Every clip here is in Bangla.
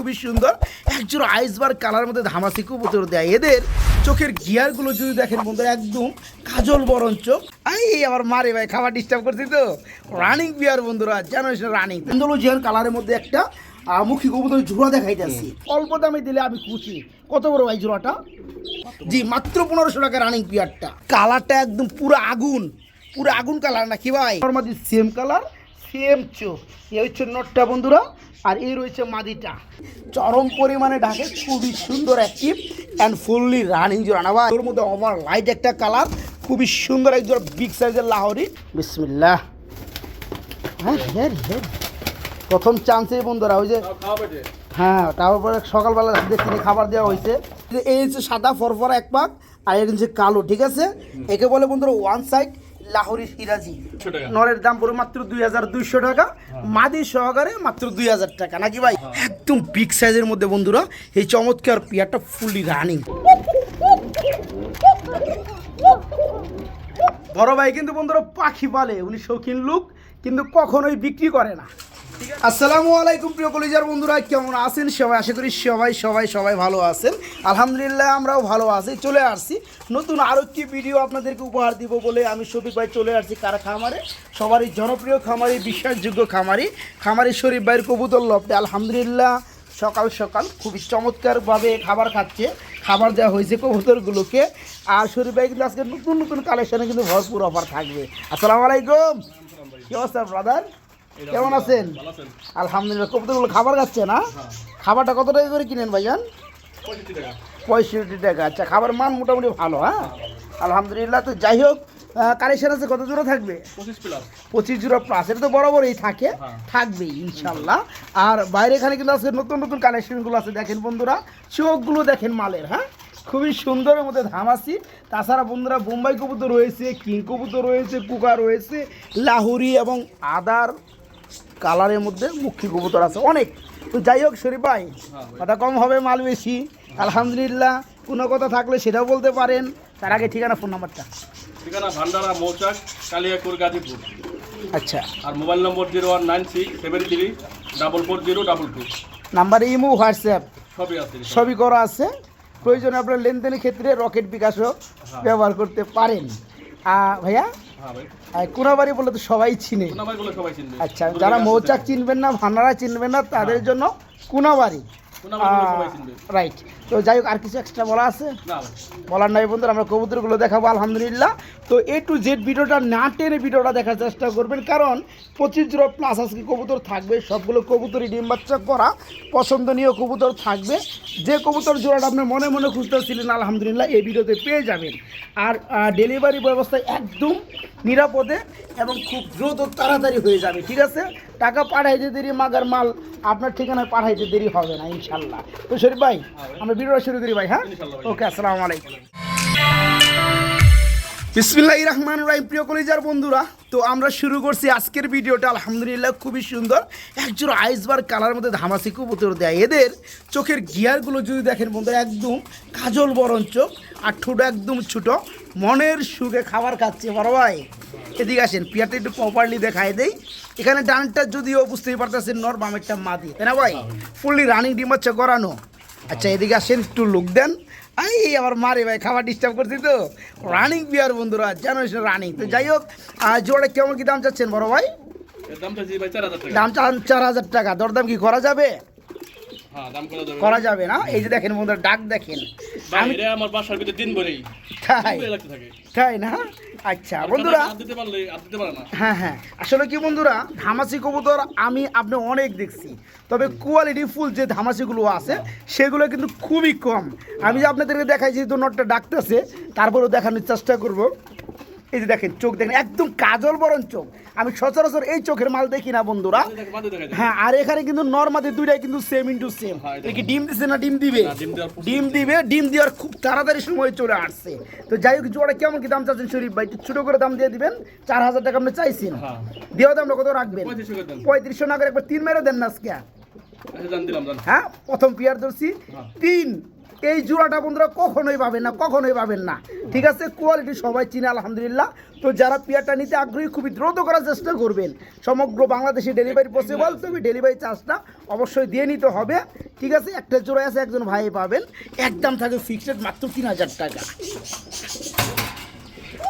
খুবই সুন্দর একজোড়া আইসবার কালার মধ্যে ধামাসি কবুতর দেয়। এদের চোখের গিয়ারগুলো যদি দেখেন বন্ধুরা একদম কাজল বরণ চোখ। এই আমার মারে ভাই খাবার ডিস্টার্ব করছি তো। রানিং বিয়ার বন্ধুরা জানো রানিং জিয়ার কালারের মধ্যে একটা মুখী কবুতর জোড়া দেখাইতেছি। অল্প দামে দিলে আমি খুশি। কত বড় ভাই জোড়াটা? জি মাত্র 1500 টাকা রানিং পিয়ারটা। কালারটা একদম পুরো আগুন কালার নাকি ভাই? নরমালি সেম কালার সেম চোখ। এই হচ্ছে নটটা বন্ধুরা, আর এই রয়েছে মাদিটা। চরম পরিমাণে ঢাকে, খুবই সুন্দর অ্যাক্টিভ অ্যান্ড ফুললি রানিং জোড়া না ভাই। ওর মধ্যে ওভার লাইট একটা কালার, খুবই সুন্দর এক জোড়া বিগ সাইজের লাহোরি। বিসমিল্লাহ। হ্যাঁ প্রথম চান্সে বন্ধুরা ওই যে হ্যাঁ তারপরে সকালবেলা দেখছি খাবার দেওয়া হয়েছে। এই হচ্ছে সাদা ফরফরা এক পাক, আর এর হচ্ছে কালো। ঠিক আছে, একে বলে বন্ধুরা ওয়ান সাইড লাহোরি সিরাজি। নরের দাম পড়ে মাত্র 2200 টাকা, মাদি সহকারে মাত্র 2000 টাকা নাকি ভাই? একদম বিগ সাইজের মধ্যে বন্ধুরা এই চমৎকার পিয়ারটা ফুললি রানিং। বড় ভাই কিন্তু বন্ধুরা পাখি পালে, উনি শৌখিন লোক কিন্তু কখনোই বিক্রি করে না। আসসালামু আলাইকুম প্রিয় কলিজার বন্ধুরা, কেমন আছেন সবাই? আশা করি সবাই ভালো আছেন। আলহামদুলিল্লাহ আমরাও ভালো আছি। চলে আসছি নতুন আরও একটি ভিডিও আপনাদেরকে উপহার দিব বলে আমি শফিক ভাই চলে আসছি কারা খামারে। সবারই জনপ্রিয় খামারি, বিশ্বাসযোগ্য খামারি শরীফ ভাইয়ের কবুতর লফটে। আলহামদুলিল্লাহ সকাল খুবই চমৎকারভাবে খাবার খাচ্ছে। খাবার দেওয়া হয়েছে কবুতরগুলোকে। আর শরীফ ভাই কিন্তু আজকে নতুন কালেকশনে কিন্তু ভরপুর অফার থাকবে। আসসালামু আলাইকুম, কি অবস্থা ব্রাদার? কেমন আছেন? আলহামদুলিল্লাহ। কবুতরগুলো খাবার খাচ্ছে না? খাবারটা কত টাকা করে কিনেন ভাইজান? 65 টাকা। আচ্ছা, খাবার মান মোটামুটি ভালো। হ্যাঁ আলহামদুলিল্লাহ। তো যাই হোক, কালেকশন আছে কত জোড়া থাকবে? 25 জোড়া প্লাস। এটা তো বরাবরই থাকবেই ইনশাল্লাহ। আর বাইরে এখানে কিন্তু আছে নতুন কালেকশনগুলো আছে। দেখেন বন্ধুরা চোখগুলো দেখেন মালের। হ্যাঁ খুবই সুন্দরের মধ্যে ধামাসি। তাছাড়া বন্ধুরা বোম্বাই কবুতর রয়েছে, কিং কবুতর রয়েছে, কুকা রয়েছে, লাহুরি এবং আদার কালারের মধ্যে মুখী কবুতর আছে অনেক। তো যাই হোক শরীফ ভাই, কথা কম হবে মাল বেশি আলহামদুলিল্লাহ। কোনো কথা থাকলে সেটাও বলতে পারেন। তার আগে ঠিকানা, ফোন নাম্বারটা। ঠিকানা ভান্ডারা মৌচাক, কালিয়াকুর, গাজীপুর। আচ্ছা, আর মোবাইল নম্বর 019673444022। নাম্বারে ইমো হোয়াটসঅ্যাপ সবই আছে, সবই করা আছে। প্রয়োজনে আপনার লেনদেনের ক্ষেত্রে রকেট বিকাশও ব্যবহার করতে পারেন। ভাইয়া কোনাবাড়ি বলে তো সবাই চিনে। আচ্ছা, যারা মৌচাক চিনবেন না, ভান্ডারা চিনবেন না, তাদের জন্য কোনাবাড়ি। রাইট। তো যাই হোক, আর কিছু এক্সট্রা বলা আছে? বলার নাই বন্ধুরা, আমরা কবুতরগুলো দেখাবো আলহামদুলিল্লাহ। তো A to Z ভিডিওটা না টেনে ভিডিওটা দেখার চেষ্টা করবেন, কারণ 25 জোড়া প্লাস আজকে কবুতর থাকবে। সবগুলো কবুতরই ডিম বাচ্চা করা পছন্দনীয় কবুতর থাকবে। যে কবুতর জোড়াটা আপনি মনে খুঁজতেছিলেন আলহামদুলিল্লাহ এই ভিডিওতে পেয়ে যাবেন। আর ডেলিভারি ব্যবস্থা একদম নিরাপদে এবং খুব দ্রুত তাড়াতাড়ি হয়ে যাবে। ঠিক আছে, টাকা পাঠাইতে দেরি, মাগার মাল আপনার ঠিকানায় পাঠাইতে দেরি হবে না ইনশাল্লাহ। তো শরীফ ভাই আমরা ভিডিওটা শুরু করি ভাই। হ্যাঁ ওকে, আসসালামু আলাইকুম। বিসমিল্লাহির রহমানির রহিম। প্রিয় কলিজার বন্ধুরা, তো আমরা শুরু করছি আজকের ভিডিওটা আলহামদুলিল্লাহ খুবই সুন্দর একজোড়া আইসবার কালার মধ্যে ধামাসি কবুতর দেয়। এদের চোখের গিয়ারগুলো যদি দেখেন বন্ধুরা একদম কাজল বরণ চোখ, আর ঠোঁট একদম ছোটো, মনের সুখে খাবার খাচ্ছে। বড় ভাই এদিকে আসেন, পিয়ারটা একটু প্রপারলি দেখাই দেই। এখানে ডানটা যদিও বুঝতেই পারতেছেন নর, বামেরটা মাদি, তাই না ভাই? ফুললি রানিং ডিম বাচ্চা করানো। আচ্ছা এদিকে আসেন, একটু লুক দেন। আমার মারে ভাই খাবার ডিস্টার্ব করছি তো। রানিং বিয়ার বন্ধুরা জানো রানিং। তো যাই হোক, জোড়া কেমন কি দাম চাচ্ছেন বড় ভাই? দাম চান 4000 টাকা। দরদাম কি করা যাবে? করা যাবে না? এই যে দেখেন বন্ধুরা ডাক দেখেন, আমার বাসার ভিতরে দিন ভরেই তাই না? আচ্ছা বন্ধুরা, হ্যাঁ আসলে কি বন্ধুরা, ধামাসি কবুতর আপনি অনেক দেখছি, তবে কোয়ালিটি ফুল যে ধামাসিগুলো আছে সেগুলো কিন্তু খুবই কম। আমি যে আপনাদেরকে দেখাই, যেহেতু নটটা ডাকতেছে তারপরেও দেখানোর চেষ্টা করব। এই যে দেখেন চোখ দেখেন একদম কাজল বরণ চোখ। আমি সচরাচর এই চোখের মাল দেখি না বন্ধুরা। হ্যাঁ, আর এখানে কিন্তু নর্মাদি দুইটাই কিন্তু সেম ইন্টু সেম। কি ডিম দিচ্ছে না ডিম দিবে? ডিম দেওয়ার খুব তাড়াতাড়ি সময় চলে আসছে। তো যাই হোক, জোড়া কেমন কি দাম চাচ্ছেন শরীফ ভাই? ছোট করে দাম দিয়ে দিবেন। 4000 টাকা আপনি চাইছেন, দেওয়া দামটা কত রাখবেন? 3500 না করে একবার 3 মেরে দেন না আজকে। হ্যাঁ প্রথম পিয়ার ধরছি 3। এই জোড়াটা বন্ধুরা কখনোই পাবেন না, কখনোই পাবেন না। ঠিক আছে, কোয়ালিটি সবাই চিনে আলহামদুলিল্লাহ। তো যারা পেয়ারটা নিতে আগ্রহী খুবই দ্রুত করার চেষ্টা করবেন। সমগ্র বাংলাদেশে ডেলিভারি পসিবল, তবে ডেলিভারি চার্জটা অবশ্যই দিয়ে নিতে হবে। ঠিক আছে, একটা জোড়া আছে, একজন ভাই পাবেন, একদম থাকে ফিক্সড মাত্র 3000 টাকা।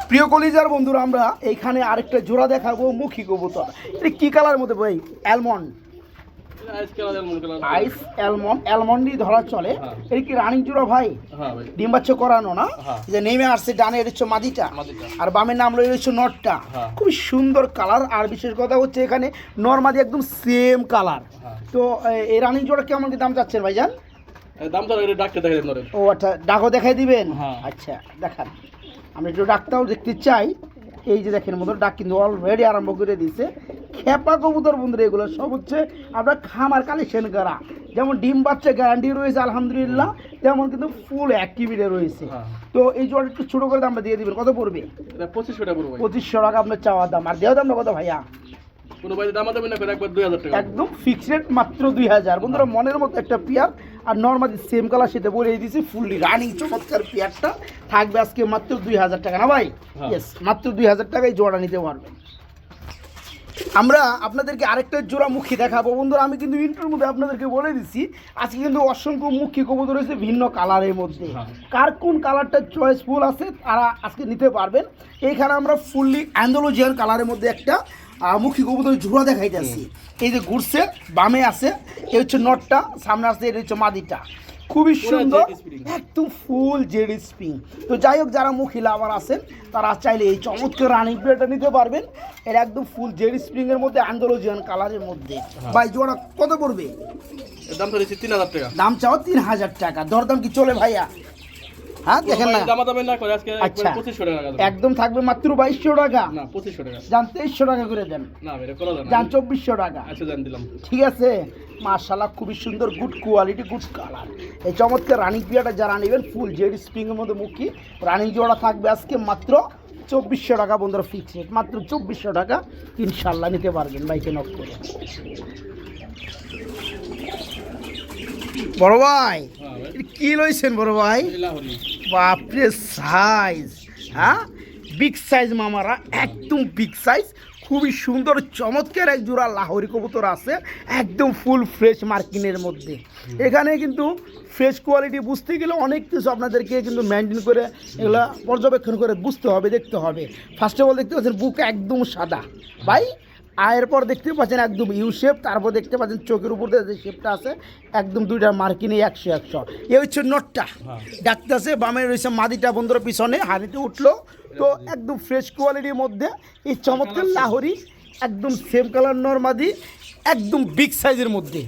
প্রিয় কলিজার বন্ধুরা, আমরা এইখানে আরেকটা জোড়া দেখাবো মুখী কবুতর। এটা কি কালার মধ্যে ভাই? অ্যালমন্ড, আইস অ্যালমন্ড, অ্যালমন্ডই ধরা চলে। এটা কি রানিং জোড়া ভাই? ডিম বাচ্চা করানো না? যে নেমে আসছে ডানে এটা হচ্ছে মাদিটা, আর বামের নাম রয়েছে নটটা। খুবই সুন্দর কালার, আর বিশেষ কথা হচ্ছে এখানে নরমাদি একদম সেম কালার। তো এই রানিং জোড়া কেমন কি দাম চাচ্ছেন ভাইজান? দাম তো ডাক্তার দেখাই দেন। ও আচ্ছা, ডাকও দেখাই দিবেন? আচ্ছা দেখান, আমি একটু ডাকটাও দেখতে চাই। এই যে দেখেন বন্ধুরা, ডাক কিন্তু অলরেডি আরম্ভ করে দিয়েছে। খেপা কবুতর বন্ধুরা, এগুলো সব হচ্ছে আপনার খামার কালেকশন করা। যেমন ডিম বাচ্চা গ্যারান্টি রয়েছে আলহামদুলিল্লাহ, তেমন কিন্তু ফুল অ্যাক্টিভিটি রয়েছে। তো এই জোড়া একটু ছোটো করে দামটা দিয়ে দিবেন। কত পড়বে? 2500 টাকা পড়বে। 2500 টাকা আপনার চাওয়া দাম। আর দেওয়া দামটা কত ভাইয়া? কোনো ভাই দাম দেবেন না, একবার 2000 টাকা একদম ফিক্সড রেট, মাত্র 2000। বন্ধুরা মনের মতো একটা পেয়ার, আর নর্মালি সেম কালার সেটা বলে দিয়েছি। ফুললি রানিং চমৎকার পেয়ারটা থাকবে আজকে মাত্র 2000 টাকা না ভাই? ইয়েস, মাত্র 2000 টাকায় জোড়া নিতে পারবেন। আমরা আপনাদেরকে আরেকটা জোড়া মুখী দেখাবো বন্ধুরা। আমি কিন্তু ইন্টার মধ্যে আপনাদেরকে বলে দিচ্ছি, আজকে কিন্তু অসংখ্য মুখী কবুতর রয়েছে ভিন্ন কালারের মধ্যে। কার কোন কালারটা চয়েসফুল আছে তারা আজকে নিতে পারবেন। এইখানে আমরা ফুললি অ্যান্ডালুজিয়ান কালারের মধ্যে একটা মুখী কবুতর জোড়া দেখাইতেছি। এই যে ঘুরছে, বামে আছে এই হচ্ছে নটটা, সামনে আছে এটা হচ্ছে মাদিটা। খুবই সুন্দর, একদম ফুল জেড স্প্রিং। তো যাই হোক, যারা মুখী লাভার আছেন তারা চাইলে এই চমৎকার রানিং প্লেটটা নিতে পারবেন। এটা একদম ফুল জেড স্প্রিং এর মধ্যে, অ্যান্ডালুজিয়ান কালারের মধ্যে। ভাই জোড়া কত পড়বে? দাম তো 3000 টাকা। দাম চাও 3000 টাকা। দরদাম কি চলে ভাইয়া? হ্যাঁ দেখেন না, আচ্ছা একদম থাকবে মাত্র 2200 টাকা। না 2500 টাকা। জান 2300 টাকা করে দেন। না এটা করা যাবে না। জান 2400 টাকা। আচ্ছা জান দিলাম। ঠিক আছে, মাশাআল্লাহ খুবই সুন্দর, গুড কোয়ালিটি, গুড কালার। এই চমৎকার রানিং পিয়াটা যারা নেবেন, ফুল জেড স্প্রিং এর মধ্যে মুখী রানিং জোড়া থাকবে আজকে মাত্র 2400 টাকা বন্ধুরা, ফিক্স রেট মাত্র 2400 টাকা। ইনশাআল্লাহ নিতে পারবেন বাইকে নক করে। বড় ভাই কি লইছেন বড় ভাই? বাপরে সাইজ, হ্যাঁ বিগ সাইজ মামারা, একদম বিগ সাইজ। খুবই সুন্দর চমৎকার এক জোড়া লাহোরি কবুতর আছে, একদম ফুল ফ্রেশ মার্কিনের মধ্যে। এখানে কিন্তু ফ্রেশ কোয়ালিটি বুঝতে গেলে অনেক কিছু আপনাদেরকে কিন্তু মেনটেন করে এগুলো পর্যবেক্ষণ করে বুঝতে হবে, দেখতে হবে। ফার্স্ট অফ অল দেখতে পাচ্ছেন বুক একদম সাদা ভাই, আর এরপর দেখতে পাচ্ছেন একদম ইউ শেপ, তারপর দেখতে পাচ্ছেন চোখের উপর যে শেপটা আছে একদম দুইটা মার্কিনে 100 এ হচ্ছে নটটা ডাকতে আছে। বামে রয়েছে মাদিটা বন্ধুরা, পিছনে হাড়িতে উঠলো। তো একদম ফ্রেশ কোয়ালিটির মধ্যে এই চমৎকার লাহোরি, একদম সেম কালার নরমাদি, একদম বিগ সাইজের মধ্যে।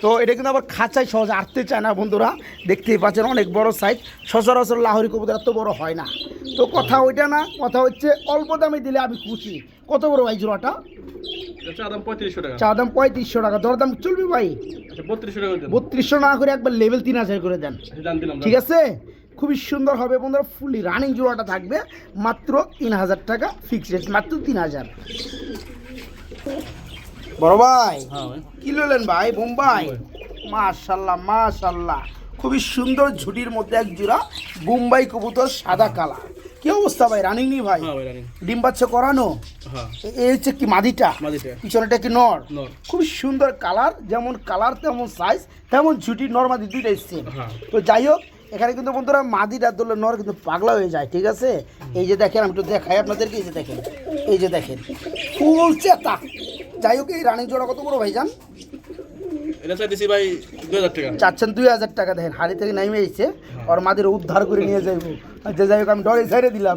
তো এটা কিন্তু আবার খাঁচায় সহজে আটতে চায় না বন্ধুরা, দেখতেই পাচ্ছেন অনেক বড় সাইজ। সচরাচর লাহোরি কবুতর এত বড় হয় না। তো কথা ওইটা না, কথা হচ্ছে অল্প দামে দিলে আমি খুশি। কত বড় ভাই জোড়াটা? চা দাম 3500 টাকা। চা দাম 3500 টাকা। দরদাম চলবে ভাই? 3200 টাকা দেন। 3200 না করে একবার লেভেল 3000 করে দেন। ঠিক আছে, খুবই সুন্দর হবে বন্ধুরা। ফুলি রানিং জোড়াটা থাকবে মাত্র 3000 টাকা, ফিক্সড রেট মাত্র 3000। বড় ভাই কি লইলেন ভাই? বোম্বাই, মাশাআল্লাহ মাশাআল্লাহ, খুবই সুন্দর ঝুটির মধ্যে এক জোড়া বোম্বাই কবুতর, সাদা কালার। কি অবস্থা ভাই? রানিং নি ভাই? ডিম বাচ্চা করানো? এই হচ্ছে কি মাদিটা, পিছনেটা কি নর? খুব সুন্দর কালার, যেমন কালার তেমন সাইজ তেমন ঝুটি, নর মাদি দুইটাই সেম। তো যাই হোক, এখানে কিন্তু বন্ধুরা মাদিটা ধরলে নর কিন্তু পাগলা হয়ে যায়। ঠিক আছে, এই যে দেখেন, আমি একটু দেখাই আপনাদেরকে। এই যে দেখেন, এই যে দেখেন ফুল চেতা। যাই হোক, এই রানিং জোড়া কত বড় ভাই জান? এটা চাইতেছি ভাই 2000 টাকা। চাচ্ছেন 2000 টাকা। দেখেন হাড়ি থেকে নামে এসেছে, ওর মাদের উদ্ধার করে নিয়ে যাইব। আচ্ছা যাই হোক, আমি ডরে ছেড়ে দিলাম।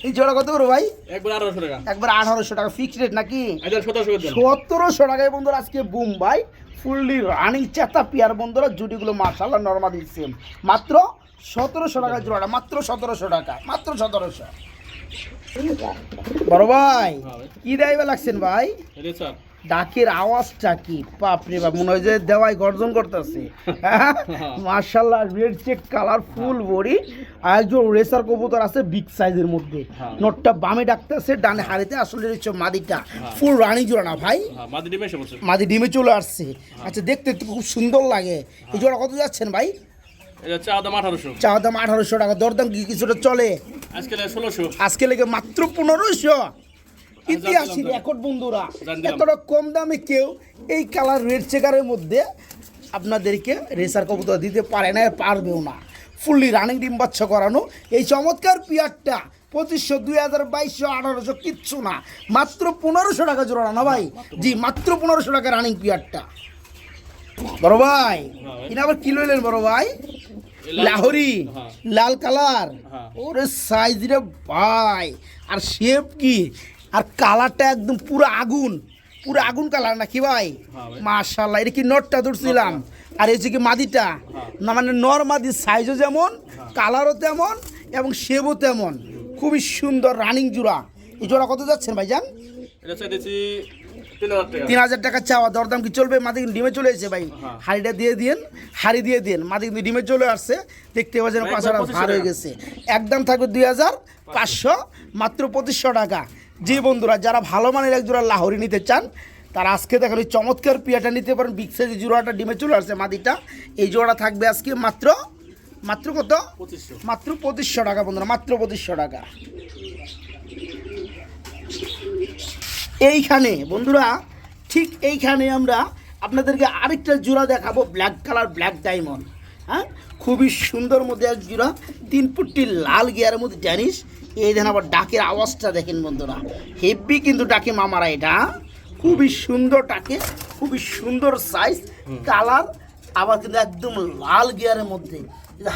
এই জোড়া কত বড় ভাই? একবার 1800 টাকা। একবার 1800 টাকা ফিক্সড রেট নাকি? 1700 টাকায় বন্ধুরা আজকে বুম ভাই ফুললি রানিং চেতা পিয়ার বন্ধুরা। জুটিগুলো মাশাআল্লাহ নরমালি সেম। মাত্র 1700 টাকা জোড়াটা, মাত্র 1700 টাকা, মাত্র 1700। বড় ভাই কি দাইবা লাগছেন ভাই? ডাকের আওয়াজটা কি বাপরে বাপ, মনে হয় যে দেওয়াই গর্জন করতেছে। মাশাআল্লাহ, red check colour, full body. আর একজন রেসার কবুতর আছে বিগ সাইজের মধ্যে। নটটা বামে ডাকতেছে, ডানে হাড়িতে। আসলে হচ্ছে মাদিটা ফুল রানি জোড়া না ভাই? মাদি ডিমে চলে আসছে। আচ্ছা দেখতে তো খুব সুন্দর লাগে। এই জোড়া কত যাচ্ছেন ভাই? এটা চা দাম 1800। চাওয়া দাম 1800 টাকা, দরদাম কি কিছুটা চলে? আজকে 1600। আজকে লেগে মাত্র 1500। ইতিহাসিক জানলাম। রেকর্ড বন্ধুরা, জানলাম। এতটা কম দামে কেউ এই কালার রেড চেকারের মধ্যে আপনাদেরকে রেসার কবুতর দিতে পারে না, পারবেও না। ফুললি রানিং ডিম বাচ্চা করানো এই চমৎকার পিয়ারটা 2500, 2000, 2200, 1800 কিচ্ছু না, মাত্র 1500 টাকা জোড়া না ভাই? জি, মাত্র 1500 টাকা রানিং পিয়ারটা। বড় ভাই ভাই। কিনা আবার কি লইলেন বড় ভাই? লাহোরি, হ্যাঁ। লাল কালার। হ্যাঁ। ওরে সাইজ রে ভাই, আর শেপ কি, আর কালারটা একদম পুরো আগুন, পুরো আগুন কালার নাকি ভাই? হ্যাঁ ভাই। মাশাআল্লাহ, এটা কি নটটা ধরছিলাম, আর এই যে কি মাদিটা, না মানে নর মাদি, সাইজও যেমন, কালারও তেমন এবং শেপও তেমন, খুবই সুন্দর রানিং জোড়া। এই জোড়া কত যাচ্ছেন ভাইজান? এটা চাই দিছি 3000 টাকা। 3000 টাকা চাওয়া, দরদাম কি চলবে? মাদি কিন্তু ডিমে চলে এসেছে ভাই, হ্যাঁ। হাড়িটা দিয়ে দিন, হাড়ি দিয়ে দিন, মাদি কিন্তু ডিমে চলে আসছে, দেখতে পাচ্ছেন ভাই, পাঁচটা 2500 ভার হয়ে টাকা। গেছে। একদম থাকবে 2500, মাত্র 2500 টাকা। যে বন্ধুরা যারা ভালো মানের এক জোড়া লাহোরি নিতে চান, তারা আজকে দেখেন ওই চমৎকার পিয়াটা নিতে পারেন। বিগ সাইজের জোড়াটা ডিমে চলে আসছে মাদিটা, এই জোড়া থাকবে আজকে মাত্র কত? 2500। মাত্র 2500 টাকা বন্ধুরা, মাত্র 2500 টাকা। এইখানে বন্ধুরা, ঠিক এইখানে আমরা আপনাদেরকে আরেকটা জোড়া দেখাবো, ব্ল্যাক কালার, ব্ল্যাক ডায়মন্ড। হ্যাঁ, খুবই সুন্দর মধ্যে এক জোড়া, 3 ফুটটি লাল গিয়ারের মধ্যে ড্যানিশ। এই দেখেন আবার ডাকের আওয়াজটা দেখেন বন্ধুরা, হেভি কিন্তু ডাকে মামারা, এটা খুবই সুন্দর ডাকে, খুবই সুন্দর সাইজ, কালার, আবার কিন্তু একদম লাল গিয়ারের মধ্যে।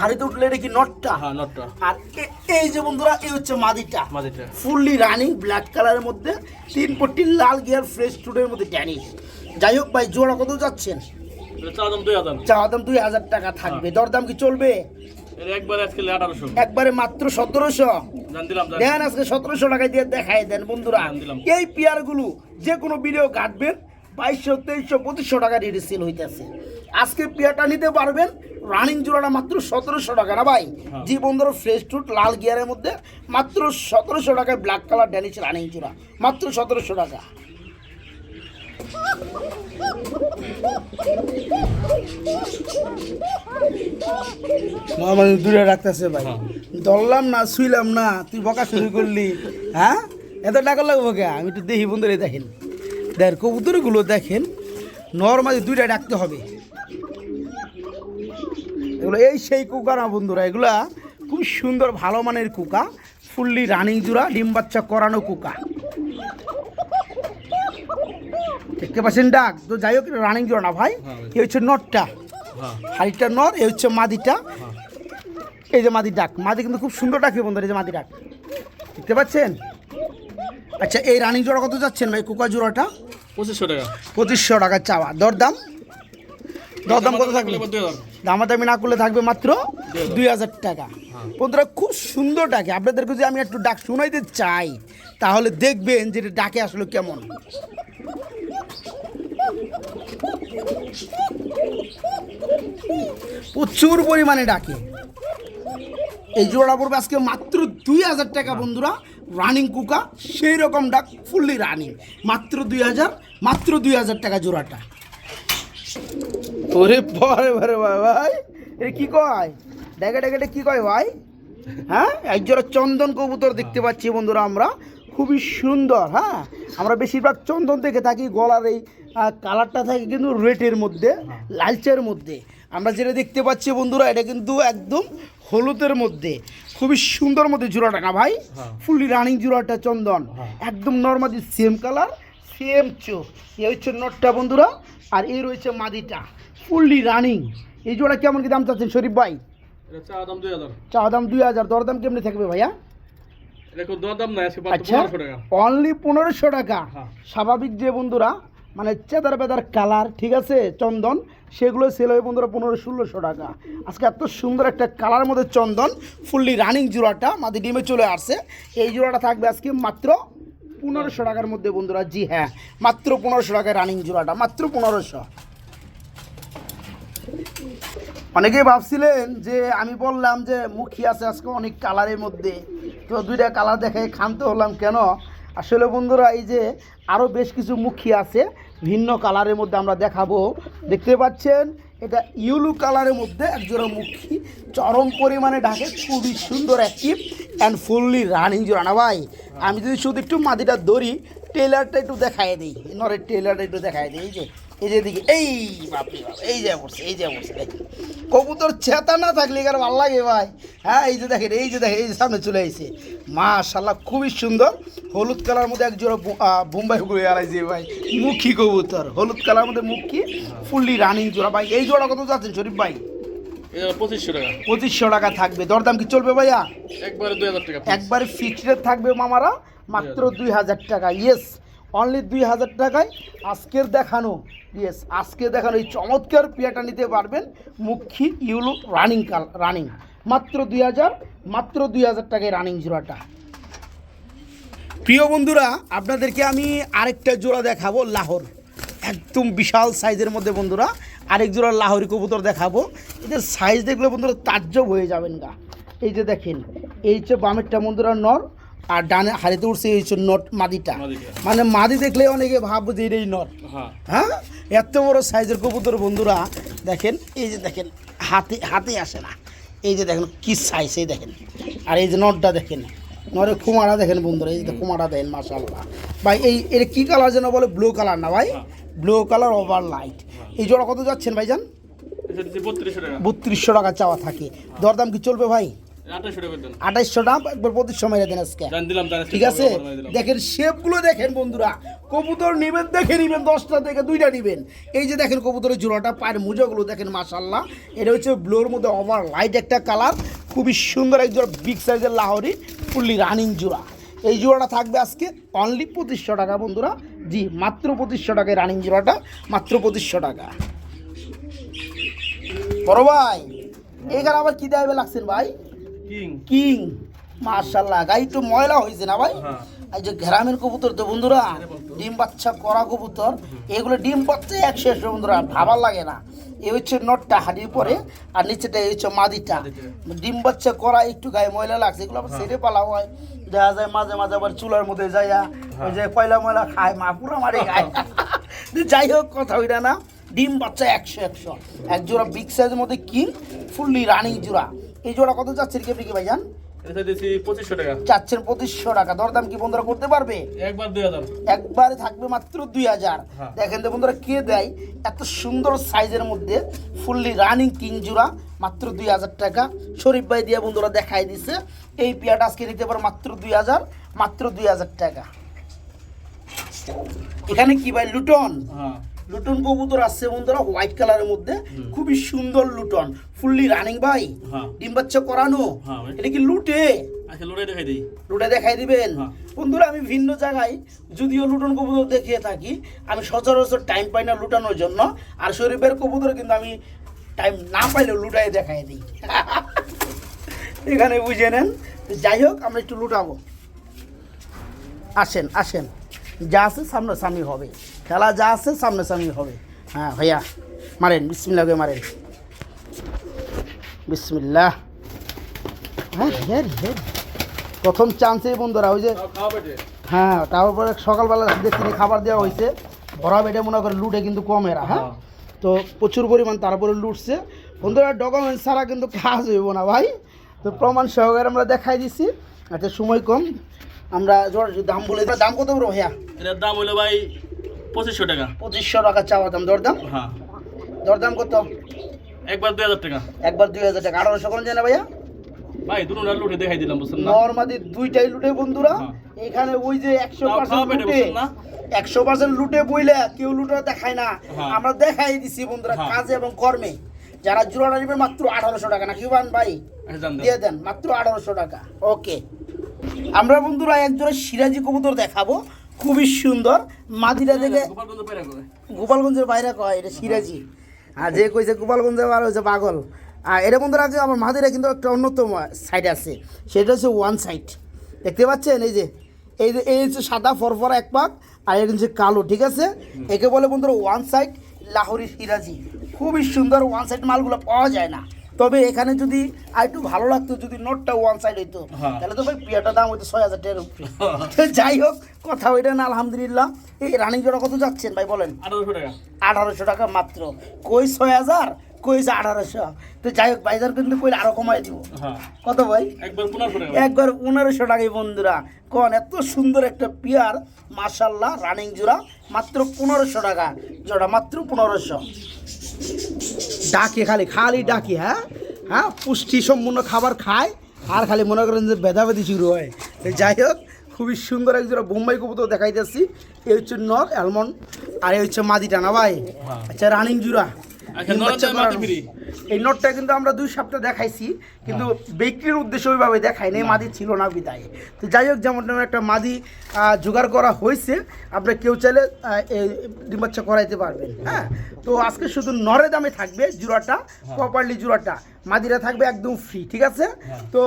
হাড়িতে উঠলে এটা কি নটটা? হ্যাঁ, নটটা। আর এই যে বন্ধুরা, এই হচ্ছে মাদিটা, মাদিটা। ফুললি রানিং ব্ল্যাক কালারের মধ্যে, 3 পট্টি লাল গিয়ার, ফ্রেশ টুডের মধ্যে ড্যানিশ। যাই হোক ভাই, জোড়া কত যাচ্ছেন? এটা চা দাম 2000। চাওয়া দাম 2000 টাকা থাকবে, দরদাম কি চলবে? এটা একবার আজকে 1800। একবারে মাত্র 1700। জান দিলাম। দেন আজকে 1700 টাকায় দিয়ে দেখাই দেন বন্ধুরা। দিলাম। এই পেয়ারগুলো যে কোনো ভিডিও কাটবেন 2200, 2300, 2500 টাকা রেটে সেল হইতেছে। আজকে পেয়ারটা নিতে পারবেন, রানিং জোড়াটা মাত্র 1700 টাকা না ভাই? হ্যাঁ। জি বন্ধুরা, ফ্রেশ টুট লাল গিয়ারের মধ্যে মাত্র 1700 টাকায় ব্ল্যাক কালার ড্যানিশ রানিং জোড়া, মাত্র 1700 টাকা। মানে দূরে রাখতেছে ভাই, হ্যাঁ। ধরলাম না, শুইলাম না, তুই বকা শুরু করলি। হ্যাঁ, এত টাকা লাগবো কে? আমি একটু দেখি বন্ধুরা, দেখেন দেখেন কবুতরগুলো দেখেন, নর্মালি দুইটা ডাকতে হবে। এগুলো এই সেই কুকা না বন্ধুরা, এগুলা খুব সুন্দর ভালো মানের কুকা, ফুললি রানিং জোড়া, ডিম বাচ্চা করানো কুকা। দেখতে পাচ্ছেন ডাক তো, যাই হোক রানিং জোড়া না ভাই। হ্যাঁ ভাই। এই হচ্ছে নটটা, হ্যাঁ। হাড়িটা নর, এই হচ্ছে মাদিটা। হ্যাঁ। এই যে মাদি ডাক, মাদি কিন্তু খুব সুন্দর ডাকে বন্ধুরা, এই যে মাদি ডাক, দেখতে পাচ্ছেন? আচ্ছা, এই রানিং জোড়া কত যাচ্ছেন ভাই? কুকা জোড়াটা 2500 টাকা। 2500 টাকা চাওয়া, দরদাম কত থাকবে? 2000। দামাদামি না করলে থাকবে মাত্র 2000 টাকা। বন্ধুরা খুব সুন্দর ডাকে, আপনাদেরকে যদি আমি একটু ডাক শোনাইতে চাই, তাহলে দেখবেন যে এটা ডাকে আসলে কেমন। প্রচুর পরিমাণে ডাকে। এই জোড়া পড়বে আজকে মাত্র 2000 টাকা বন্ধুরা, রানিং কুকা, সেই রকম ডাক, ফুললি রানিং, মাত্র 2000, মাত্র 2000 টাকা জোড়াটা। ওরে পরে পরে ভাই ভাই, এটা কি কয়? ডেকে ডেকে কি কয় ভাই? হ্যাঁ, এক জোড়া চন্দন কবুতর দেখতে পাচ্ছি বন্ধুরা আমরা, খুবই সুন্দর। হ্যাঁ, আমরা বেশিরভাগ চন্দন দেখে থাকি, গলার এই কালারটা থাকে কিন্তু রেডের মধ্যে, লালচের মধ্যে। আমরা যেটা দেখতে পাচ্ছি বন্ধুরা, এটা কিন্তু একদম হলুদের মধ্যে, খুবই সুন্দর মধ্যে জোড়াটা না ভাই? ফুললি রানিং জোড়াটা চন্দন, একদম নর্মালি সেম কালার, সেম চোখ। এই হচ্ছে নটটা বন্ধুরা, আর এই রয়েছে মাদিটা, ফুললি রানিং। এই জোড়া কেমন কি দাম চাচ্ছেন শরীফ ভাই? এটা চা দাম 2000। চা দাম 2000, দরদাম কেমনি থাকবে ভাইয়া? এটা কোনো দরদাম নাই, আজকে মাত্র আচ্ছা, 1500 টাকা। অনলি 1500 টাকা। হ্যাঁ। স্বাভাবিক যে বন্ধুরা মানে চেদার বেদার কালার, ঠিক আছে, চন্দন, সেগুলো সেল হয় বন্ধুরা 1500-1600 টাকা। আজকে এত সুন্দর একটা কালার মধ্যে চন্দন, ফুললি রানিং জোড়াটা মাদি ডিমে চলে আসছে। এই জোড়াটা থাকবে আজকে মাত্র 1500 টাকার মধ্যে বন্ধুরা। জি হ্যাঁ, মাত্র 1500 টাকায় রানিং জোড়াটা, মাত্র 1500। অনেকেই ভাবছিলেন যে আমি বললাম যে মুখী আছে আজকে অনেক কালারের মধ্যে, তো দুইটা কালার দেখে ক্ষান্ত হলাম কেন? আসলে বন্ধুরা, এই যে আরও বেশ কিছু মুখী আছে ভিন্ন কালারের মধ্যে আমরা দেখাবো। দেখতে পাচ্ছেন এটা ইউলু কালারের মধ্যে একজোড়া মুখী চরম পরিমাণে ঢাকে, খুবই সুন্দর অ্যাক্টিভ অ্যান্ড ফুললি রানিং জোড়া না ভাই। আমি যদি শুধু একটু মাদিটা ধরি, টেলারটা একটু দেখাই দিই, নরের টেলারটা একটু দেখাই দিই। এই যে দিকে এই বাপরে বাপ, এই যে পড়ছে দেখেন। কবুতর চেতা না থাকলে এখানে ভালো লাগে ভাই। হ্যাঁ এই যে দেখেন এই যে সামনে চলে এসেছে, মাশাআল্লাহ খুবই সুন্দর। হলুদ কালার মধ্যে এক জোড়া বোম্বাই ঘুরে আলাইছে ভাই, মুখী কবুতর হলুদ কালার মধ্যে মুখী, ফুললি রানিং জোড়া ভাই। এই জোড়া কত যাচ্ছেন শরীফ ভাই? 2500 টাকা। 2500 টাকা থাকবে। দরদাম কি চলবে ভাইয়া? একবারে 2000 টাকা। একবারে ফিক্সড রেট থাকবে মামারা, মাত্র 2000 টাকা। ইয়েস, অনলি 2000 টাকায় আজকের দেখানো এই চমৎকার পেয়ারটা নিতে পারবেন। মুখী ইউলো রানিং মাত্র 2000 টাকায় রানিং জোড়াটা। প্রিয় বন্ধুরা, আপনাদেরকে আমি আরেকটা জোড়া দেখাবো, লাহোর, একদম বিশাল সাইজের মধ্যে বন্ধুরা আরেক জোড়া লাহোরি কবুতর দেখাবো। এদের সাইজ দেখলে বন্ধুরা তাজ্জব হয়ে যাবেন গা। এই যে দেখেন, এই হচ্ছে বামেরটা বন্ধুরা নর, আর ডানে হারিতে উঠছে এই হচ্ছে নট মাদিটা। মানে মাদি দেখলে অনেকে ভাববো যে এটাই নর। হ্যাঁ, এত বড় সাইজের কবুতর বন্ধুরা দেখেন। এই যে দেখেন, হাতে আসে না, এই যে দেখেন কি সাইজ, এই দেখেন। আর এই যে নটটা দেখেন, নরের কুমারা দেখেন বন্ধুরা, এই যে কুমারা দেখেন, মাশাআল্লাহ ভাই। এটা কি কালার যেন বলে? ব্লু কালার না ভাই, ব্লু কালার ওভার লাইট। এই জোড়া কত যাচ্ছেন ভাইজান? 3200 টাকা চাওয়া থাকে। দরদাম কি চলবে ভাই? 2800 টাকা একবার 2500 মেরে দেন আজকে, ঠিক আছে? দেখেন শেপগুলো দেখেন বন্ধুরা, কবুতর নেবেন দেখে নেবেন, 10টা থেকে 2টা নেবেন। এই যে দেখেন কবুতরের জোড়াটা, পায়ের মোজাগুলো দেখেন, মাশাআল্লাহ। এটা হচ্ছে ব্লুর মধ্যে ওভার লাইট একটা কালার, খুবই সুন্দর এক জোড়া বিগ সাইজের লাহোরি ফুললি রানিং জোড়া। এই জোড়াটা থাকবে আজকে অনলি 2500 টাকা বন্ধুরা। জি, মাত্র 2500 টাকায় রানিং জোড়াটা, মাত্র 2500 টাকা। বড় ভাই, এখানে আবার কি দেবে লাগছেন ভাই? কিং, মাশাআল্লাহ। গাই একটু ময়লা হয়েছে না ভাই? এই যে গ্রামের কবুতর তো বন্ধুরা, ডিম বাচ্চা করা কবুতর, এগুলো ডিম বাচ্চা 100 বন্ধুরা, ভাবার লাগে না। এই হচ্ছে নটটা হাড়ির পরে, আর নিচেটা এই হচ্ছে মাদিটা। ডিম বাচ্চা করা একটু গায়ে ময়লা লাগছে, এগুলো আবার সেরে পালা হয়, দেখা যায় মাঝে মাঝে আবার চুলার মধ্যে যাইয়া ওই যে কয়লা ময়লা খায়, মা পুরো মারে গায়ে। যাই হোক, কথা ওইটা না, ডিম বাচ্চা 100 এক জোড়া বিগ সাইজের মধ্যে কিং ফুললি রানিং জোড়া। এই জোড়া কত যাচ্ছে কি আপনি কি ভাইজান? 2500 টাকা চাচ্ছেন 2500 টাকা। দরদাম কি বন্ধুরা করতে পারবে? একবার 2000, একবারে থাকবে মাত্র 2000। দেখেন তো বন্ধুরা, কে দেয় এত সুন্দর সাইজের মধ্যে ফুললি রানিং কিং জোড়া, মাত্র 2000 টাকা। শরীফ ভাই দিয়ে বন্ধুরা দেখাই দিছে। এই পেয়ারটা আজকে নিতে পারো মাত্র 2000, মাত্র 2000 টাকা। এখানে কি ভাই? লুটন, লুটন কবুতর আসছে বন্ধুরা, হোয়াইট কালারের মধ্যে, খুবই সুন্দর লুটন, ফুললি রানিং ভাই, ডিম বাচ্চা করানো। এটা কি লুটে? আচ্ছা, লুটে দেখাই দিবেন বন্ধুরা। আমি ভিন্ন জায়গায় যদিও লুটন কবুতর দেখিয়ে থাকি, আমি সচরাচর টাইম পাই না লুটানোর জন্য। আর শরীফের কবুতর কিন্তু আমি টাইম না পাইলেও লুটাই দেখাই দিই। এখানে বুঝে নেন। যাই হোক, আমরা একটু লুটাবো। আসেন, যা আছে সামনাসামনি হবে, খেলা যা আছে সামনাসামনি হবে। হ্যাঁ ভাইয়া, মারেন, বিসমিল্লাহ করে মারেন, বিসমিল্লাহ। হ্যাঁ, প্রথম চান্সে বন্ধুরা ওই যে, হ্যাঁ, তারপরে সকালবেলা দেখছি খাবার দেওয়া হয়েছে, ভরা বেটে মনে করে লুটে কিন্তু কম এরা। হ্যাঁ, তো প্রচুর পরিমাণ তারপরে লুটছে বন্ধুরা। ডকুমেন্ট ছাড়া কিন্তু কাজ হইব না ভাই, তো প্রমাণ সহকারে আমরা দেখাই দিচ্ছি। আচ্ছা, সময় কম, আমরা দাম বলে, দাম কত বড় ভাইয়া? এটার দাম হলো ভাই 2500 টাকা। 2500 টাকা চাওয়া দাম। দরদাম? দরদাম কত? একবার 2000 টাকা। একবার 2000 টাকা। 1800 কোন যায় না ভাইয়া? ভাই দুটোটা লুটে দেখাই দিলাম, বুঝছেন না? নরমাদি দুইটাই লুটে বন্ধুরা। এখানে ওই যে 100% লুটে, 100% লুটে বইলে কেউ লুটে দেখায় না, আমরা দেখাই দিছি বন্ধুরা কাজে এবং কর্মে। যারা জোড়াটা নেবে মাত্র 1800 টাকা, নাকি ভাই? দিয়ে দেন মাত্র 1800 টাকা। ওকে, আমরা বন্ধুরা একজোড়া সিরাজি কবুতর দেখাবো, খুবই সুন্দর। মাদিরা দেখে গোপালগঞ্জের বাইরে কয় এটা সিরাজি, আর যে কইছে গোপালগঞ্জের বাইরে হচ্ছে পাগল। আর এটা বন্ধুরা আগে আমার মাদিরা কিন্তু একটা অন্যতম সাইড আছে, সেটা হচ্ছে ওয়ান সাইড। দেখতে পাচ্ছেন এই হচ্ছে সাদা ফরফরা এক পাক, আর এটা হচ্ছে কালো, ঠিক আছে? একে বলে বন্ধুরা ওয়ান সাইড লাহোরি সিরাজি। খুবই সুন্দর ওয়ান সাইড মালগুলো পাওয়া যায় না, তবে এখানে যদি আর একটু ভালো লাগতো, যদি নোটটা ওয়ান সাইড হইতো, তাহলে তো ভাই পিয়াটার দাম হইতো 6000 টাকার উপরে। যাই হোক, কথা ওইটা না, আলহামদুলিল্লাহ। এই রানিং জোড়া কত যাচ্ছেন ভাই বলেন? 1800 টাকা। 1800 টাকা মাত্র। কই 6000, কইছে 1800। তো যাই হোক ভাইজান কিন্তু কইলে আরো কমাই দিব। হ্যাঁ কত ভাই? একবার 1500 টাকা। একবার 1500 টাকায় বন্ধুরা। কোন এত সুন্দর একটা পেয়ার মাশাআল্লাহ রানিং জোড়া মাত্র 1500 টাকা জোড়া, মাত্র 1500। ডাকে খালি ডাকে, হ্যাঁ হ্যাঁ, পুষ্টি সম্পূর্ণ খাবার খায় আর খালি মনে করেন যে ভেদাভেদি শুরু হয়। তো যাই হোক খুবই সুন্দর এক জোড়া বোম্বাই কবুতর দেখাইতেছি। এই হচ্ছে নর অ্যালমন্ড আর এই হচ্ছে মাদিটা না ভাই? আচ্ছা রানিং জোড়া। এই নটটা কিন্তু আমরা 2 সপ্তাহ দেখাইছি, কিন্তু বিক্রির উদ্দেশ্যে ওইভাবে দেখাই নাই, মাদি ছিল না বিদায়। তো যাই হোক যেমন একটা মাদি জোগাড় করা হয়েছে, আপনারা কেউ চাইলে ডিম বাচ্চা করাইতে পারবেন। হ্যাঁ, তো আজকে শুধু নরের দামে থাকবে জোড়াটা, প্রপারলি জোড়াটা, মাদিরা থাকবে একদম ফ্রি, ঠিক আছে? তো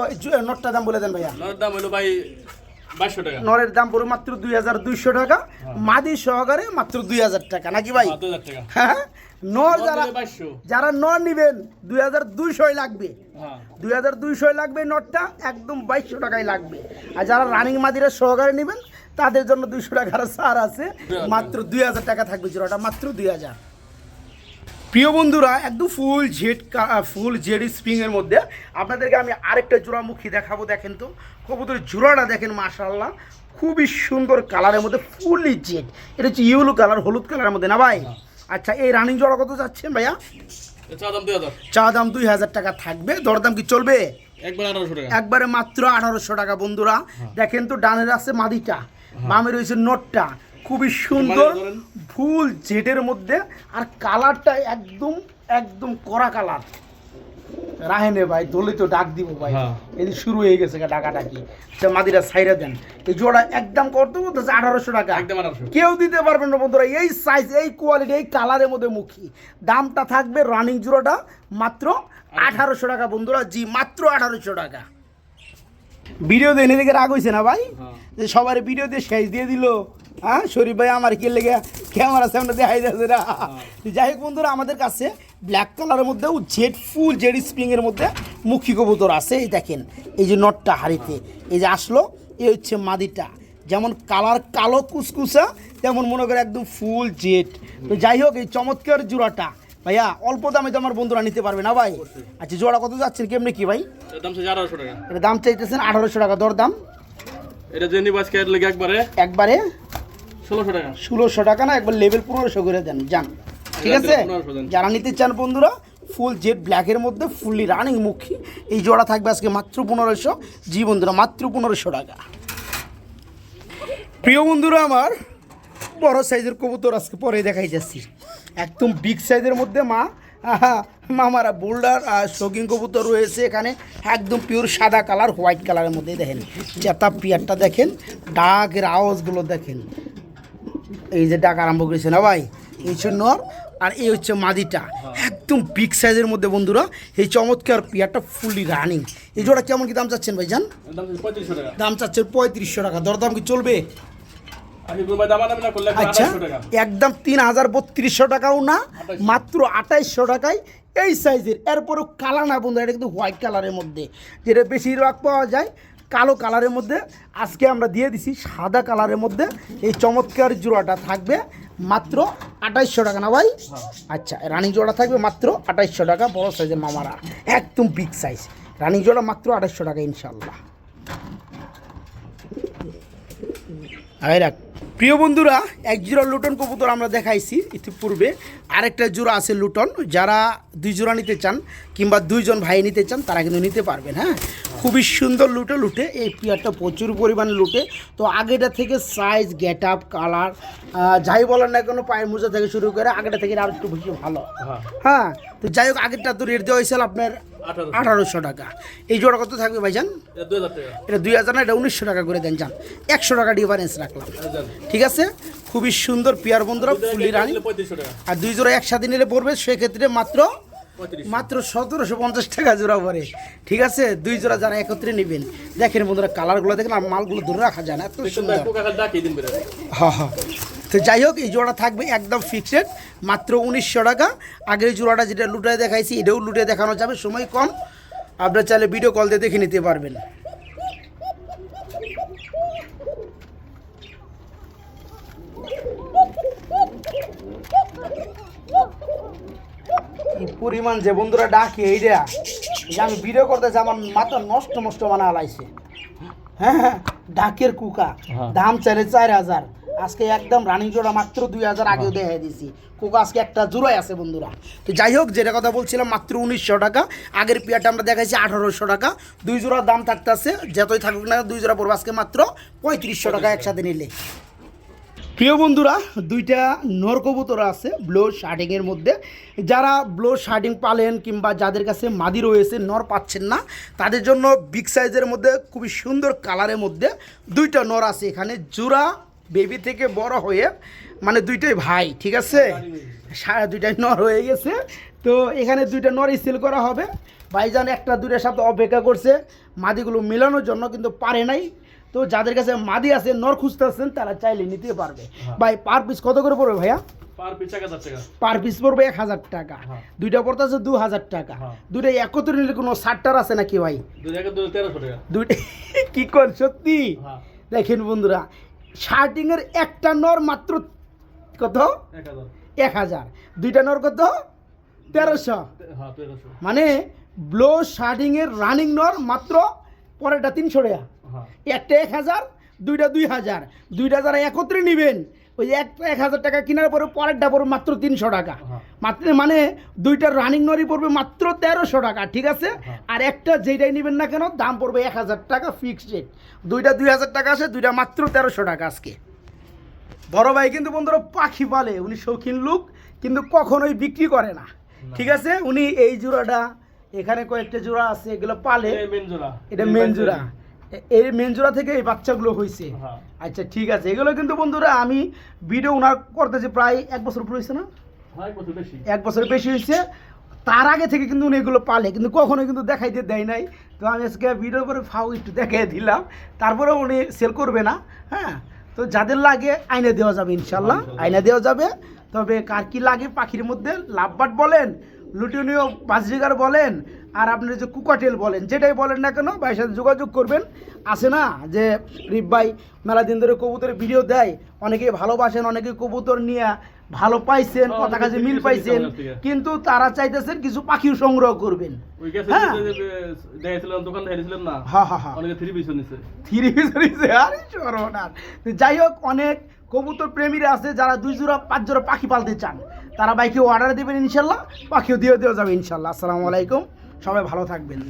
নটটার দাম বলে দেন ভাইয়া। নরের দাম হলো ভাই 2200 টাকা। নরের দাম পড়বে মাত্র 2200 টাকা, মাদি সহকারে মাত্র 2000 টাকা, নাকি ভাই? 2000 টাকা। হ্যাঁ, নর যারা নর নিবেন 2200 লাগবে, 2200 লাগবে নটটা, একদম 2200 টাকায় লাগবে। আর যারা রানিং মাদিরা সহকারে নেবেন তাদের জন্য 200 টাকার ছাড় আছে, মাত্র 2000 টাকা থাকবে জোড়াটা, মাত্র 2000। প্রিয় বন্ধুরা একদম ফুল জেড স্প্রিংয়ের মধ্যে আপনাদেরকে আমি আরেকটা জোড়ামুখী দেখাবো। দেখেন তো কবুতরের জোড়াটা দেখেন মাশাআল্লাহ, খুবই সুন্দর কালারের মধ্যে, ফুললি জেড। এটা হচ্ছে ইয়েলো কালার, হলুদ কালারের মধ্যে না ভাই? আচ্ছা এই রানিং জোড়া কত যাচ্ছেন ভাইয়া? চা দাম 2000 টাকা থাকবে, দরদাম কি চলবে? একবারে মাত্র 1800 টাকা বন্ধুরা। দেখেন তো ডানের আছে মাদিটা, বামে রয়েছে নটটা, খুবই সুন্দর ফুল জেডের মধ্যে, আর কালারটা একদম কড়া কালার। রাহেনে ভাই দলে তো ডাক দিব ভাই, এই শুরু হয়ে গেছে ডাকাডাকি। মাদিরা সাইরা দেন। এই জোড়া একদম করতে বলতেছে 1800 টাকা, কেউ দিতে পারবেন না বন্ধুরা। এই সাইজ, এই কোয়ালিটি, এই কালারের মধ্যে মুখী, দামটা থাকবে রানিং জোড়াটা মাত্র 1800 টাকা বন্ধুরা। জি মাত্র 1800 টাকা। ভিডিও দেখে দেখে রাগ হয়েছে না ভাই, যে সবার ভিডিও দিয়ে শেষ দিয়ে দিল? হ্যাঁ শরীফ ভাই আমার কি লেগে ক্যামেরা সামনে দেখাই যাচ্ছে না। যাই হোক বন্ধুরা আমাদের কাছে ব্ল্যাক কালারের মধ্যেও ফুল জেড স্প্রিংয়ের মধ্যে মুখী কবুতর আছে। এই দেখেন এই যে নটটা হাড়িতে এই যে আসলো, এই হচ্ছে মাদিটা, যেমন কালার কালো কুচকুচা, তেমন মনে করে একদম ফুল জেড। তো যাই হোক এই চমৎকার জোড়াটা ভাইয়া অল্প দামে তো আমার বন্ধুরা নিতে পারবে না ভাই? আচ্ছা জোড়া কত যাচ্ছেন কেমনি কি ভাই? এটা দাম চাইতেছেন 1800 টাকা, দরদাম? এটা যে নিবাস কেয়ার লাগে একবারে 1600 টাকা না, একবার লেভেল 1500 করে দেন যান, ঠিক আছে? যারা নিতে চান বন্ধুরা ফুল জেড ব্ল্যাকের মধ্যে ফুললি রানিং মুখী, এই জোড়া থাকবে আজকে মাত্র 1500। জি বন্ধুরা মাত্র 1500 টাকা। প্রিয় বন্ধুরা আমার বড় সাইজের কবুতর আজকে পরে দেখাই যাচ্ছি, একদম বিগ সাইজের মধ্যে মামারা বোল্ডার আর শৌখিন কবুতর রয়েছে এখানে, একদম পিওর সাদা কালার হোয়াইট কালারের মধ্যে। দেখেন চেতা পিয়ারটা দেখেন, ডাকের আওয়াজগুলো দেখেন, এই যে ডাক আরম্ভ করেছে না ভাই? এই হচ্ছে নর আর এই হচ্ছে মাদিটা, একদম বিগ সাইজের মধ্যে বন্ধুরা। এই চমৎকার পিয়ারটা ফুললি রানিং। এই জোড়া কেমন কি দাম চাচ্ছেন ভাইজান? দাম চাচ্ছেন 3500 টাকা, দরদাম কি চলবে? আচ্ছা একদম 3300 টাকাও না, মাত্র 2800 টাকায় এই সাইজের। এরপরও কালার না বন্ধু, এটা কিন্তু হোয়াইট কালারের মধ্যে, যেটা বেশিরভাগ পাওয়া যায় কালো কালারের মধ্যে। আজকে আমরা দিয়ে দিছি সাদা কালারের মধ্যে। এই চমৎকার জোড়াটা থাকবে মাত্র 2800 টাকা না ভাই? আচ্ছা রানিং জোড়া থাকবে মাত্র 2800 টাকা, বড় সাইজের মামারা, একদম বিগ সাইজ। রানিং জোড়া মাত্র 2800 টাকা ইনশাল্লাহ। প্রিয় বন্ধুরা এক জোড়া লুটন কবুতর আমরা দেখাইছি ইতিপূর্বে, আরেকটা জোড়া আছে লুটন। যারা 2 জোড়া নিতে চান কিংবা 2 জন ভাই নিতে চান তারা কিন্তু নিতে পারবেন। হ্যাঁ খুবই সুন্দর লুটে, এই পেয়ারটা প্রচুর পরিমাণে লুটে। তো আগেটা থেকে সাইজ, গেট আপ, কালার যাই বলেন না কোনো, পায়ের মোজা থেকে শুরু করে আগেটা থেকে আর একটু বেশি ভালো। হ্যাঁ তো যাই হোক আগেরটা তো রেট দেওয়া হয়েছিল আপনার 1800 টাকা। এই জোড়া কত থাকবে ভাইজান? এটা 2000 না, এটা 1900 টাকা করে দেন যান, 100 টাকা ডিফারেন্স রাখলাম, ঠিক আছে? খুবই সুন্দর পেয়ার বন্ধুরা, ফুলি রানি। আর 2 জোড়া একসাথে নিলে পড়বে সেক্ষেত্রে মাত্র 1750 টাকা জোড়া পড়ে, ঠিক আছে? 2 জোড়া যারা একত্রে নেবেন দেখেন বন্ধুরা কালারগুলো দেখেন, আর মালগুলো ধরে রাখা যায় না, এত সুন্দর। হ্যাঁ তো যাই হোক এই জোড়া থাকবে একদম ফিক্সড মাত্র 1900 টাকা। আগের জোড়াটা যেটা লুটে দেখাইছি এটাও লুটে দেখানো যাবে, সময় কম, আপনারা চাইলে ভিডিও কল দিয়ে দেখে নিতে পারবেন। কি পরিমাণ যে বন্ধুরা ডাকে এইটা যে আমি ভিডিও করতেছি আমার মাথা নষ্ট নষ্ট মানে আলাইছে। হ্যাঁ, ডাকের কুকা দাম চাইলে 4,000, আজকে একদম রানিং জোড়া মাত্র 2,000 আগেও দেখাই দিছি। কোকা আজকে একটা জোড়াই আছে বন্ধুরা। তো যাই হোক, যেটা কথা বলছিলাম মাত্র 1900 টাকা। আগের পেয়ারটা আমরা দেখাইছি 1800 টাকা। 2 জোড়ার দাম থাকতেছে, যতই থাকুক না 2 জোড়া পড়বে আজকে মাত্র 3500 টাকা একসাথে নিলে। প্রিয় বন্ধুরা, 2টা নর কবুতর আছে ব্লো শার্টিংয়ের মধ্যে। যারা ব্লো শার্টিং পালেন কিংবা যাদের কাছে মাদি রয়েছে, নর পাচ্ছেন না, তাদের জন্য বিগ সাইজের মধ্যে খুবই সুন্দর কালারের মধ্যে 2টা নর আছে এখানে। জোড়া বেবি থেকে বড় হয়ে মানে 2টাই ভাই, ঠিক আছে, 2টাই নর হয়ে গেছে। তো এখানে 2টা নর সেল করা হবে। ভাইজান 1-2টার সাথে অপেক্ষা করছে মাদিগুলো মেলানোর জন্য, কিন্তু পারে নাই। তো যাদের কাছে মাদি আছে, নর খুঁজতেছেন, তারা চাইলে নিতে পারবে। ভাই পার পিস কত করে পড়বে ভাইয়া? পার পিস 1000 টাকা। পার পিস পড়বে 1000 টাকা। 2টা পড়তেছে 2000 টাকা। 2টা একত্রে নিলে কোনো সারটার আছে নাকি ভাই? 1300 টাকা। 2টা কি কর সত্যি? দেখেন বন্ধুরা, শার্টিংয়ের একটা নর মাত্র কত? 1000। 2টা নর কত? 1300। মানে ব্লো শার্টিংয়ের রানিং নর মাত্র পরেরটা 300 টাকা, একটা 1000, 2টা 2000। 2টা যারা একত্রে নেবেন, ওই একটা 1000 টাকা কেনার পরে পরেরটা পড়বে মাত্র 300 টাকা মাত্র। মানে 2টার রানিং নরই পড়বে মাত্র 1300 টাকা, ঠিক আছে। আর একটা যেটাই নেবেন না কেন দাম পড়বে 1000 টাকা ফিক্সড রেট। 2টা 2000 টাকা আছে, 2টা মাত্র 1300 টাকা আজকে। বড় ভাই কিন্তু বন্ধুরা পাখি পালে, উনি শৌখিন লোক, কিন্তু কখনোই বিক্রি করে না, ঠিক আছে। উনি এই জোড়াটা, এখানে কয়েকটা জোড়া আছে, এগুলো পালে। এটা মেন জোড়া, এই মেন জোড়া থেকে এই বাচ্চাগুলো হয়েছে। আচ্ছা ঠিক আছে, এগুলো কিন্তু বন্ধুরা আমি ভিডিও ওনার করতেছি প্রায় 1 বছর উপর হয়েছে না? 1 বছরের বেশি হয়েছে। তার আগে থেকে কিন্তু উনি এগুলো পালে, কিন্তু কখনো কিন্তু দেখাইতে দেয় নাই। তো আমি আজকে ভিডিও করে ফাও একটু দেখাই দিলাম, তারপরে উনি সেল করবে না। হ্যাঁ, তো যাদের লাগে আইনা দেওয়া যাবে, ইনশাল্লাহ আইনা দেওয়া যাবে। তবে কার কি লাগে পাখির মধ্যে, লাভবাট বলেন, লুটিনীয় বাজরিগার বলেন, আর আপনি যে কুকাটেল বলেন, যেটাই বলেন না কেন, ভাইয়ের সাথে যোগাযোগ করবেন। আসে না যে রিপ ভাই মেলা দিন ধরে কবুতরের ভিডিও দেয়, অনেকেই ভালোবাসেন, অনেকে কবুতর নিয়ে ভালো পাইছেন, কথা কাজে মিল পাইছেন, কিন্তু তারা চাইতেছেন কিছু পাখিও সংগ্রহ করবেন। হ্যাঁ হ্যাঁ হ্যাঁ, 3 পিস নিছে। আরে সর্বনাশ। যাই হোক, অনেক কবুতর প্রেমীরা আছে যারা 2 জোড়া 5 জোড়া পাখি পালতে চান, তারা বাইকে অর্ডার দেবেন, ইনশাল্লাহ পাখিও দিয়ে দেওয়া যাবে ইনশাল্লাহ। আসসালামু আলাইকুম, সবাই ভালো থাকবেন।